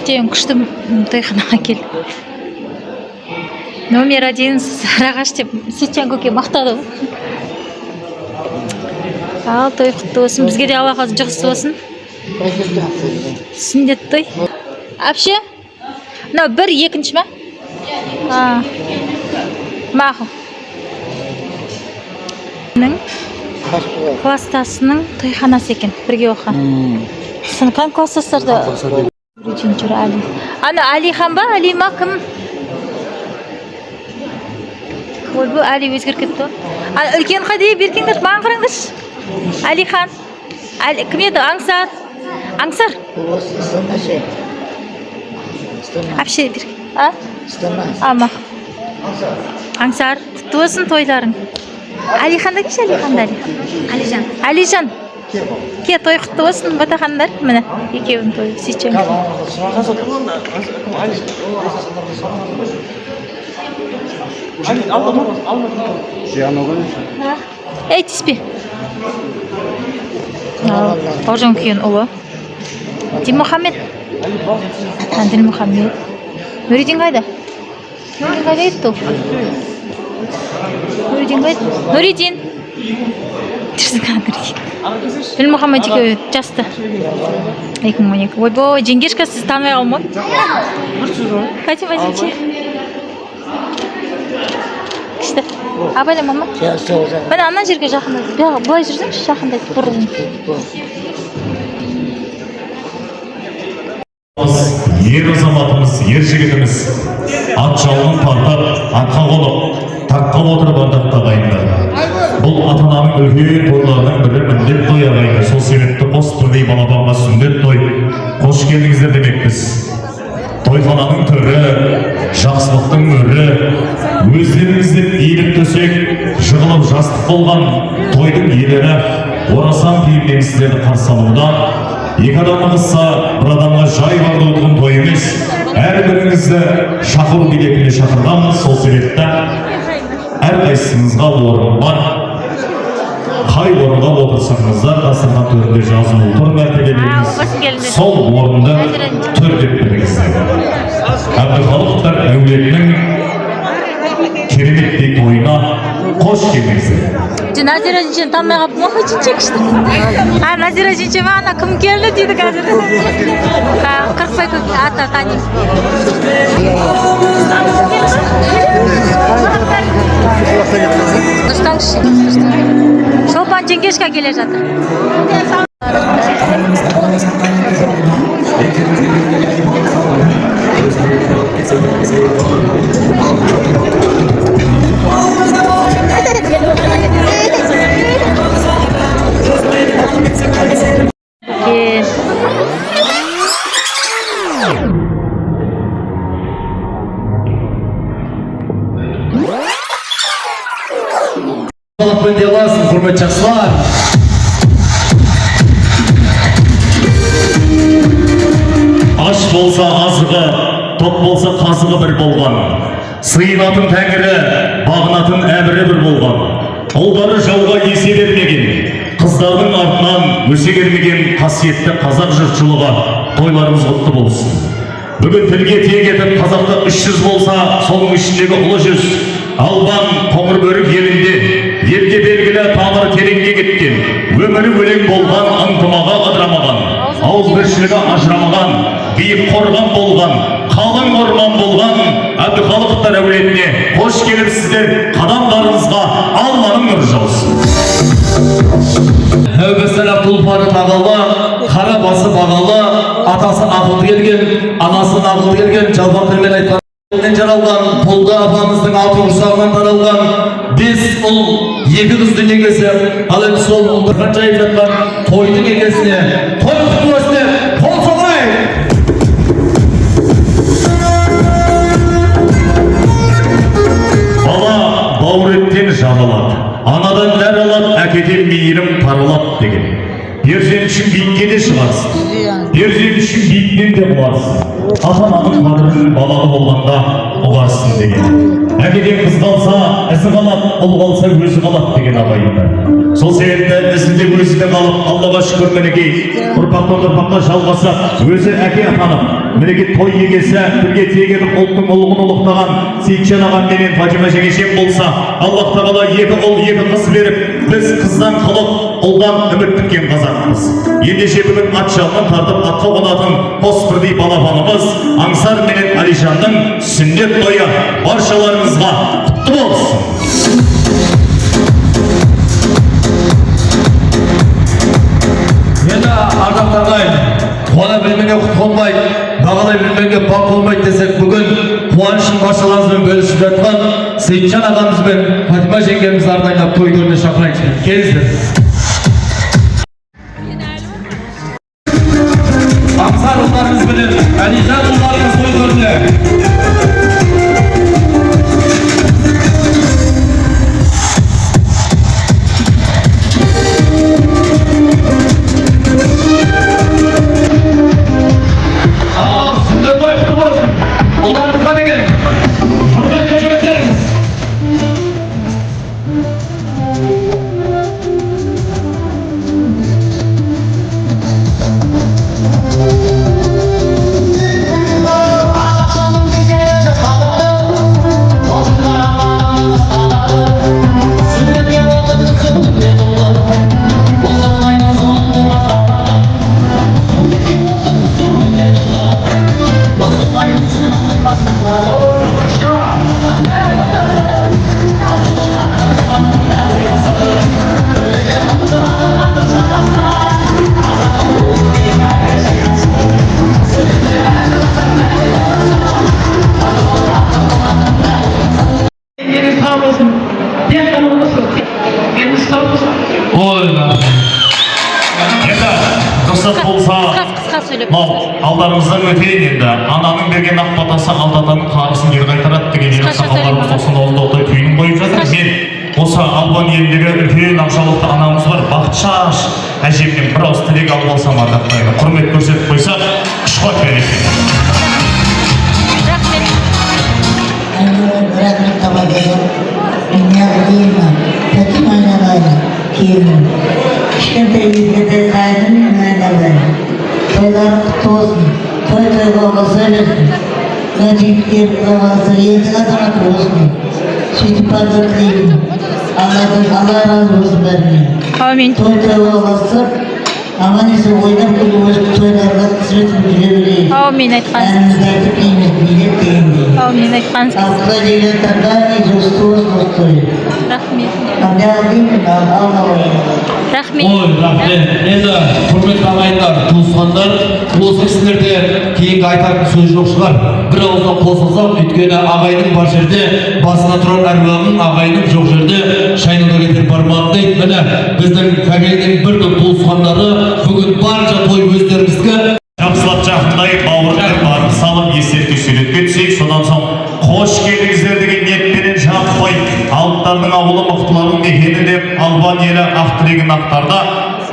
Сечен күшті тойханаға келді. Номер 1 Сарыағаш деп Сечен көке мақтады. Ал той құтты болсын, бізге де Алла қаласа жақсы болсын. Сүндет той. Әпше? Мынау 1, 2 ма? Мақұл. Кластасының тойханасы екен, бірге оқыған. Сынқан кластастарды жүр Али. Ана Алихан ба, Али ма кім? Ой, бұл Али өзгеріп кетті. Үлкен қадей беркеңдер, маған қараңдаршы. Алихан. Кім еді? Аңсар. Аңсар. Әпше беркен. Ама. Аңсар, құтты болсын тойларың. Алиханда кеш, Алиханда Алижан. Алижан. Ке той құтты болсын, батахандар. Міне, екеуін той Сечен. Ей, тиспе. Бауыржан күйен ұлы. Дилмұхаммед. Дилмұхаммед. Нұридин қайда? Нұридин қайда еді ол? Нұридин қайда? Нұридин. Тұрсынға Нұридин. Дилмұхаммед екеуі жасты. 2012. Ойбой, жеңгешка сіз танымай қалмай. Қайтем әзімше. Күшті. Абайла мама. Бәні ана жерге жақындайды. Бұлай жүрсеңші жақындайды. Бұрылын. Ер азаматымыз, ер жігітіміз ат жалын тартып, атқа қонып, таққа отырып ардақта дайындады. Бұл ата-ананың үлкен тойларының бірі міндет той ағайынды. Сол себепті қос бірдей балапанға сүндет той қош келдіңіздер демекпіз. Тойхананың түрі, жақсылықтың мөрі, өздеріңізден иіліп төсек, жығылып жастық болған тойдың иелері орасан тиімден сіздерді қарсы алуда. Екі адамға қысса, бір адамға жай барды отырған той емес, әрбіріңізді шақыру билетіне шақырғанбыз. Сол себепті әрқайсыңызға орын бар. Қай орынға отырсаңыздар, дастархан төрінде жазулы тұр мәртебелеріңіз. Сол орынды түр деп біліңіздер. Әбдіхалықтар әулетінің кереметтей тойына қош келдіңіздер. Назира жинчен танымай қалып, мұхы жинче күшті. Назира жинче ма, ана кім келді дейді қазір. Қырықбай көк ата тани. Дұрыстаңызшы. Шолпан жеңгешқа келе жатыр. Деласын, құрметті жақсылар. Аш болса азығы, топ болса қазығы бір болған. Сыйынатын тәңірі, бағынатын әмірі бір болған. Ұлдары жауға есе бермеген, қыздардың артынан өсе кермеген қасиетті қазақ жұртшылығы тойларымыз құтты болсын. Бүгін тілге тиек етіп қазақта 300 болса, соның ішіндегі ұлы жүз Албан қоңыр бөрік елінде, елге белгілі тамыры тереңге кеткен, өмірі өлең болған, ынтымағы ыдырамаған, ауызбіршілігі ажырамаған, биік қорған болған, қалың орман болған Әбдіхалықтар әулетіне қош келіпсіздер. Қадамдарыңызға Алланың нұры жаусын. Әубесәлі тұлпары тағалы, қара басы бағалы, атасы ақылды келген, анасы нағылды келген, жалпақ тілмен айтқан жаралған, Пұлды апамыздың алты құрсағынан таралған 5 ұл, 2 қыз дүниеге ал енді сол ұлдарға жайып жатқан тойдың екесіне, той құтты болсын, қол соғайық. Бала бауыр еттен жағалады, анадан нәр алады, әкеден мейірім таралады деген. Перзент үшін биікке де шығарсың, перзент үшін биіктен де құларсың. Ата-ананың қадірін балалы болғанда ұғарсың деген. Әкеден қыз қалса, ісі қалады, ұл қалса өзі қалады деген абайында. Сол себепті ізінде өзінде қалып, Аллаға шүкір мінекей, ұрпақтан ұрпаққа жалғаса, өзі әке атанып, мінекей той егесі, бірге тегеніп ұлттың ұлығын ұлықтаған Сейітжан ағам менен Фатима жеңешем болса, Аллах тағала екі ұл, екі қыз беріп, біз қыздан қылып, ұлдан үміт күткен қазақпыз. Ендеше бүгін ат жалынан тартып атқа қонатын қос бірдей балапанымыз Аңсар менен Алижанның сүннет тойы баршаларыңызға құтты болсын. Енді ардақты ағайын, қуана білмеге құт қонбай, бағалай білмеге бақ болмайды десек, бүгін қуанышын баршаларыңызбен бөлісіп жатқан Сейітжан ағамыз бен Фатима жеңгемізді арнайылап той төріне шақырайықшы. Келіңіздер. Аңсар ұлдарыңыз бенен Алижан ұлдарыңыз той төріне. Алдарыңыздан өтейін енді. Ананың берген ақ батасы алтатаның қарысын ер қайтарады деген ел сақалдарымыз 99-да түйінін қойып жатыр. Мен осы Албан еліндегі үлкен ақшалықты анамыз бар Бақытшаш әжемнен бір ауыз тілек алып алсам ардақтаймын. Құрмет көрсетіп қойса, күш-қуат береді. Рахмет табадырым. Неғылыйма, тәтім айналайын, келін. Кішкентай езгеде қайдым мен айналайын. Toylar kutlu olsun. Toy babası ölürsün. Öncelikler babası yedi kazanatı olsun. Sütü pazartlayın. Allah razı olsun benimle. Amin. Toy babası ama neyse oynap kuyruğumuz toylardan kısmet müdürebileyim. Amin etkan. Elimizde kıymet millet değil. Amin etkan. Akla ceylan tandani dostu dostu. Rahmet. Abdal değil mi? Allah'a Rahmet. Ой, рахмет. Енді құрметті ағайындар, туысқандар, осы кісілерде кейінгі айтатын сөз жоқ шығар. Бір ауыздан қосылсақ, өйткені ағайынның бар жерде басына тұрар әруағын, ағайынның жоқ жерде шайнала кетер бармағын дейді. Міне біздің фәмилияның бір топ туысқандары бүгін барша той өздеріңізге Жақсылап жақындай бауырдар барын салып естелікке сөйлетке түсейік. Содан соң қош келдіңіздер деген ниетпенен жаппай алыптардың ауылы мықтылардың мекені деп Албан елі ақ тілегін ақтарда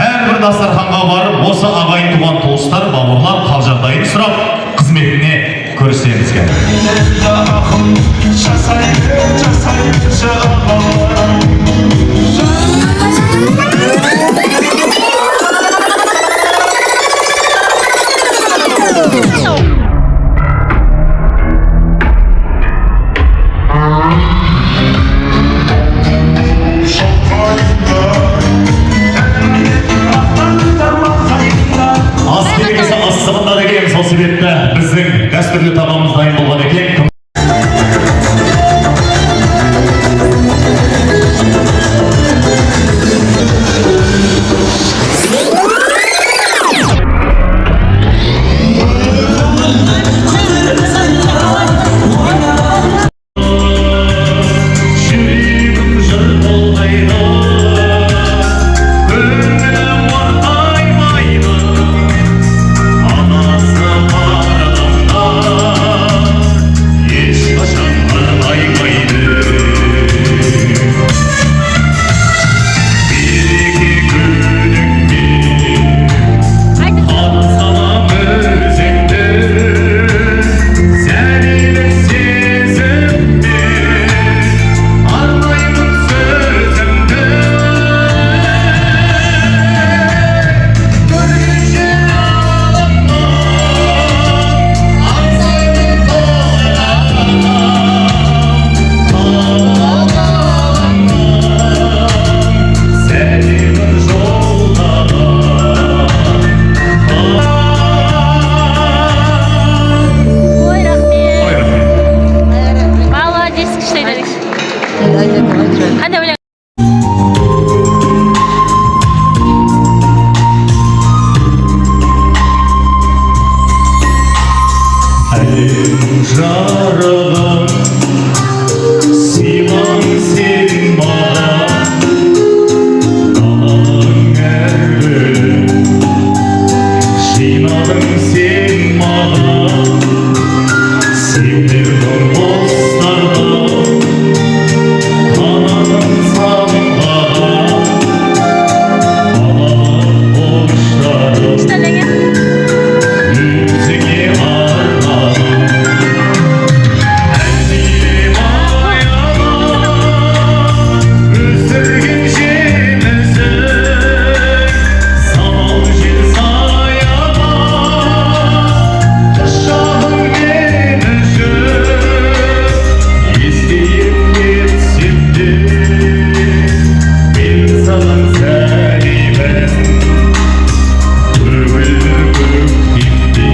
әрбір дастарханға барып осы ағайын туған туыстар бауырлар қал жағдайын сұрап қызметіне көрісемізге. Сол себепті біздің дәстүрлі табамыз дайын болған екен. жарығым сыйлан сен маған даланың әр гүлін жинадың сен маған сендердің бостардың қанатын сағынған балалық борыштарым İşte өзіңе арнадым әлдилеп аяма өсірген жемісің самал жел саяма құшағың мен үшін естиіп кетсем де мен саған сәлемін көгілдір көктемде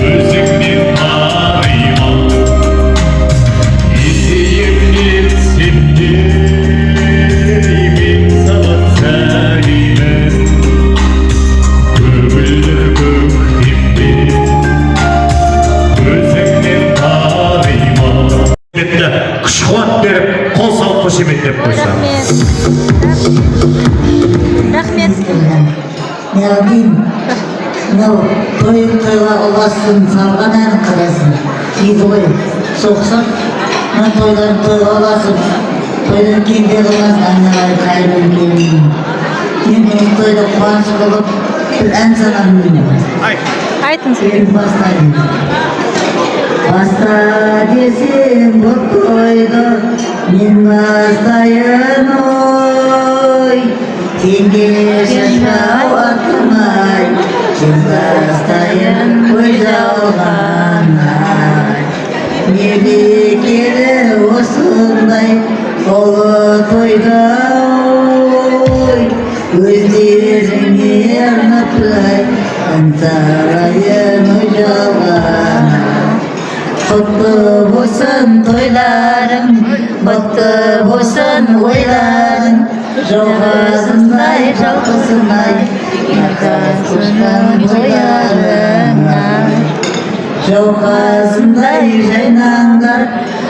өзіңнен танимын есейіп кетсем де мен саған сәлемін көгілдір көктемде өзіңнен танимын күш қуат беріп қол салып қошеметтеп қойса Рахмет. Неғдин, мынау тойға ұласын салған ән қарасын. Дейді ғой, соқсақ, мына тойдан тойға ұласын. Тойдан кейін де ұласын, айналай қайырын келін. Мен бұл тойда қуаныш болып, бір ән санамын міне. Айтыңыз. Елін бастайын. Баста десем бұл тойды, мен бастайын ой. Теңге шашау артымай, сен бастайын ой жалғанай. Мерекелі осындай ұлы тойда ой, өздеріңе арнаптай ән салайын ой жалғанай. Құтты болсын тойларың, құтты болсын ойларың, жауғазындай жалғызынай, нақасынан тойларыңа. Жауғазындай жайнаңдар,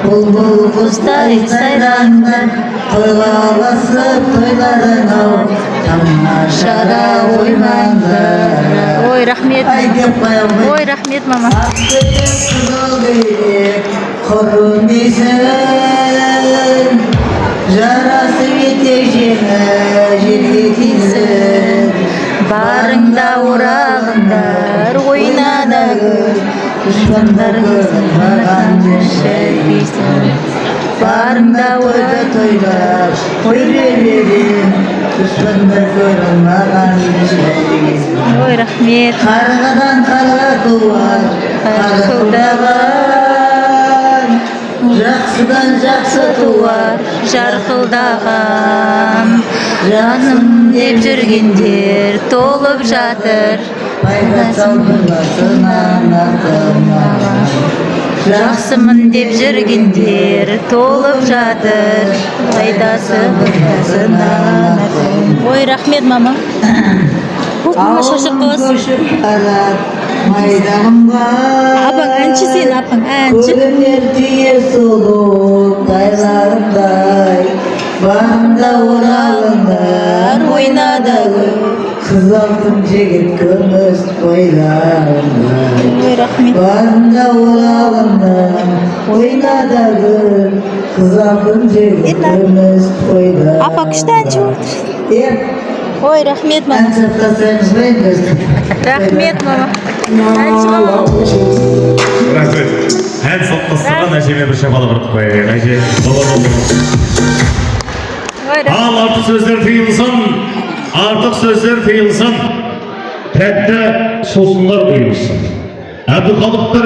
бұлбұл құстай сайраңдар, тойға басып тойларың-ау, тамашада ойнаңдар. Ой, рахмет. Ай деп қоям ғой. Ой, рахмет, мама. Ақбөтен қызыл көйлек құрмесін, жарасы етек жеңі жерге тисін. Барыңда орағыңдар, ойна да көр, дұшпандар маған шәйбейсін. Барыңда Тойда тойлар, ой берерім, дұшпандар көрін маған шәйбейсін. Ой, рахмет. Қарғадан қарға туар, қарқылдаған, жақсыдан жақсы туар, жарқылдаған. Жаным деп жүргендер толып жатыр. пайдасың басынан артымаған. Жақсымын деп жүргендер толып жатыр. Пайдасы басынан. Ой, рахмет, мама. Бұл күні шашып қаласың. Көшіп барат майданға. Апаң әнші сен, апаң әнші. Көрінер түйе сұлу тайларындай, барында оралыңдар, ойна да көр. қыз алтын жігіт күміс бойларындай. Ой, рахмет. Барында оралыңдар, ойна да көр, қыз алтын жігіт күміс бойларындай. Апа күшті әнші отыр. Ой, рахмет, Ән мама. сақтасаңыз ғой біз. Рахмет, мама. Әнші мама. рахмет ән салып тастаған әжеме бір шапалақ ұрып қояйық әже бала болды Ой, рахмет. ал артық сөздер тыйылсын артық сөздер тыйылсын тәтті сусындар бұйырсын әбдіқалықтар